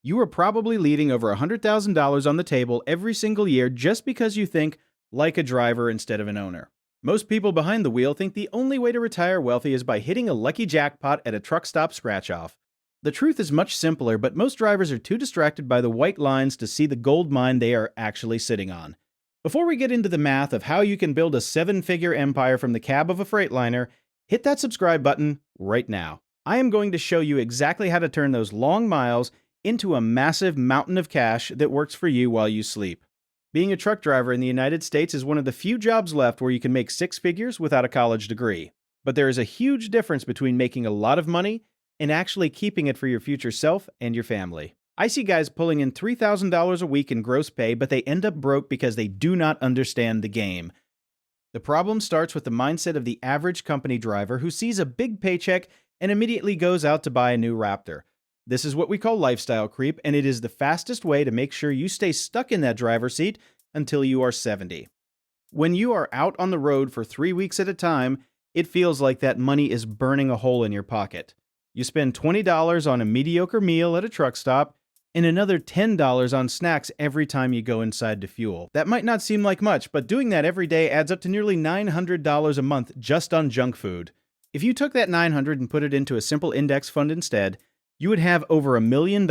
You are probably leaving over $100,000 on the table every single year just because you think like a driver instead of an owner. Most people behind the wheel think the only way to retire wealthy is by hitting a lucky jackpot at a truck stop scratch off. The truth is much simpler, but most drivers are too distracted by the white lines to see the gold mine they are actually sitting on. Before we get into the math of how you can build a seven-figure empire from the cab of a Freightliner, hit that subscribe button right now. I am going to show you exactly how to turn those long miles into a massive mountain of cash that works for you while you sleep. Being a truck driver in the United States is one of the few jobs left where you can make six figures without a college degree. But there is a huge difference between making a lot of money and actually keeping it for your future self and your family. I see guys pulling in $3,000 a week in gross pay, but they end up broke because they do not understand the game. The problem starts with the mindset of the average company driver who sees a big paycheck and immediately goes out to buy a new Raptor. This is what we call lifestyle creep, and it is the fastest way to make sure you stay stuck in that driver's seat until you are 70. When you are out on the road for 3 weeks at a time, it feels like that money is burning a hole in your pocket. You spend $20 on a mediocre meal at a truck stop and another $10 on snacks every time you go inside to fuel. That might not seem like much, but doing that every day adds up to nearly $900 a month just on junk food. If you took that $900 and put it into a simple index fund instead, you would have over $1 million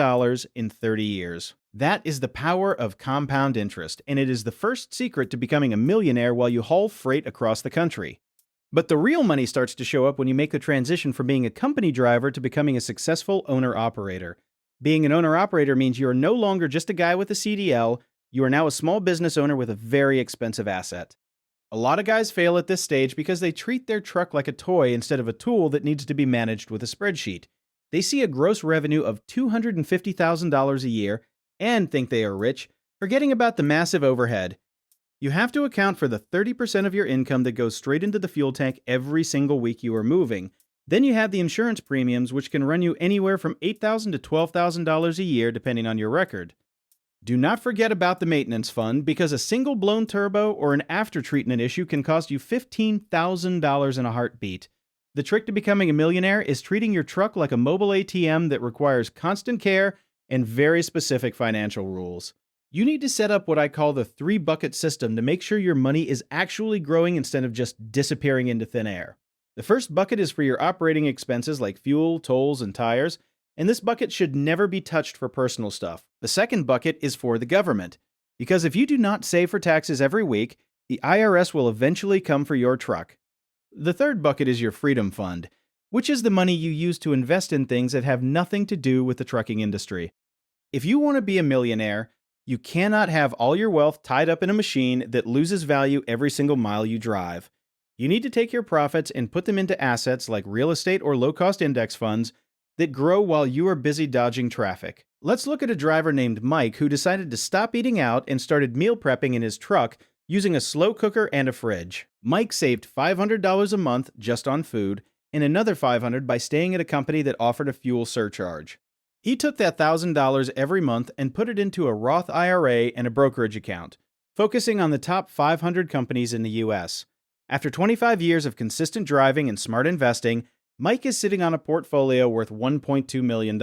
in 30 years. That is the power of compound interest, and it is the first secret to becoming a millionaire while you haul freight across the country. But the real money starts to show up when you make the transition from being a company driver to becoming a successful owner-operator. Being an owner-operator means you are no longer just a guy with a CDL, you are now a small business owner with a very expensive asset. A lot of guys fail at this stage because they treat their truck like a toy instead of a tool that needs to be managed with a spreadsheet. They see a gross revenue of $250,000 a year and think they are rich, forgetting about the massive overhead. You have to account for the 30% of your income that goes straight into the fuel tank every single week you are moving. Then you have the insurance premiums, which can run you anywhere from $8,000 to $12,000 a year, depending on your record. Do not forget about the maintenance fund, because a single blown turbo or an after-treatment issue can cost you $15,000 in a heartbeat. The trick to becoming a millionaire is treating your truck like a mobile ATM that requires constant care and very specific financial rules. You need to set up what I call the 3-bucket system to make sure your money is actually growing instead of just disappearing into thin air. The first bucket is for your operating expenses like fuel, tolls, and tires, and this bucket should never be touched for personal stuff. The second bucket is for the government, because if you do not save for taxes every week, the IRS will eventually come for your truck. The third bucket is your freedom fund, which is the money you use to invest in things that have nothing to do with the trucking industry. If you want to be a millionaire, you cannot have all your wealth tied up in a machine that loses value every single mile you drive. You need to take your profits and put them into assets like real estate or low-cost index funds that grow while you are busy dodging traffic. Let's look at a driver named Mike who decided to stop eating out and started meal prepping in his truck using a slow cooker and a fridge. Mike saved $500 a month just on food and another $500 by staying at a company that offered a fuel surcharge. He took that $1,000 every month and put it into a Roth IRA and a brokerage account, focusing on the top 500 companies in the US. After 25 years of consistent driving and smart investing, Mike is sitting on a portfolio worth $1.2 million.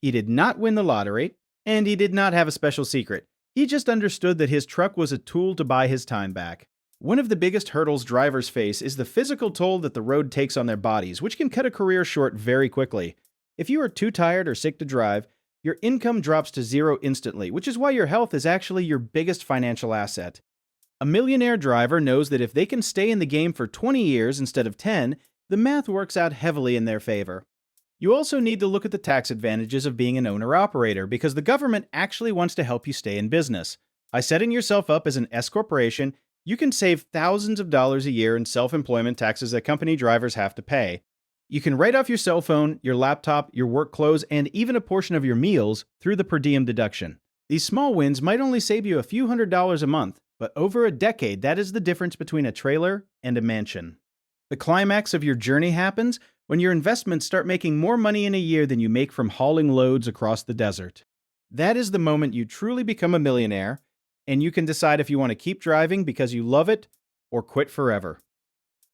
He did not win the lottery, and he did not have a special secret. He just understood that his truck was a tool to buy his time back. One of the biggest hurdles drivers face is the physical toll that the road takes on their bodies, which can cut a career short very quickly. If you are too tired or sick to drive, your income drops to zero instantly, which is why your health is actually your biggest financial asset. A millionaire driver knows that if they can stay in the game for 20 years instead of 10, the math works out heavily in their favor. You also need to look at the tax advantages of being an owner-operator, because the government actually wants to help you stay in business. By setting yourself up as an S corporation, you can save thousands of dollars a year in self-employment taxes that company drivers have to pay. You can write off your cell phone, your laptop, your work clothes, and even a portion of your meals through the per diem deduction. These small wins might only save you a few $100s a month, but over a decade, that is the difference between a trailer and a mansion. The climax of your journey happens when your investments start making more money in a year than you make from hauling loads across the desert. That is the moment you truly become a millionaire, and you can decide if you want to keep driving because you love it or quit forever.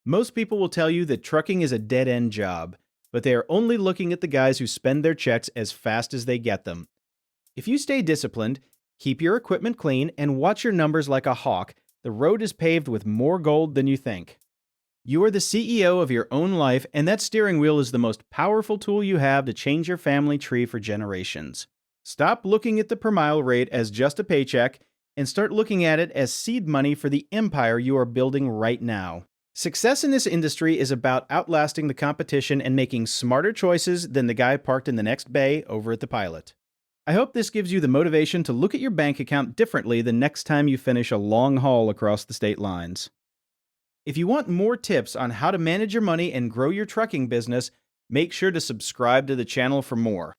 Most people will tell you that trucking is a dead-end job, but they are only looking at the guys who spend their checks as fast as they get them. If you stay disciplined, keep your equipment clean, and watch your numbers like a hawk, the road is paved with more gold than you think. You are the CEO of your own life, and that steering wheel is the most powerful tool you have to change your family tree for generations. Stop looking at the per mile rate as just a paycheck and start looking at it as seed money for the empire you are building right now. Success in this industry is about outlasting the competition and making smarter choices than the guy parked in the next bay over at the Pilot. I hope this gives you the motivation to look at your bank account differently the next time you finish a long haul across the state lines. If you want more tips on how to manage your money and grow your trucking business, make sure to subscribe to the channel for more.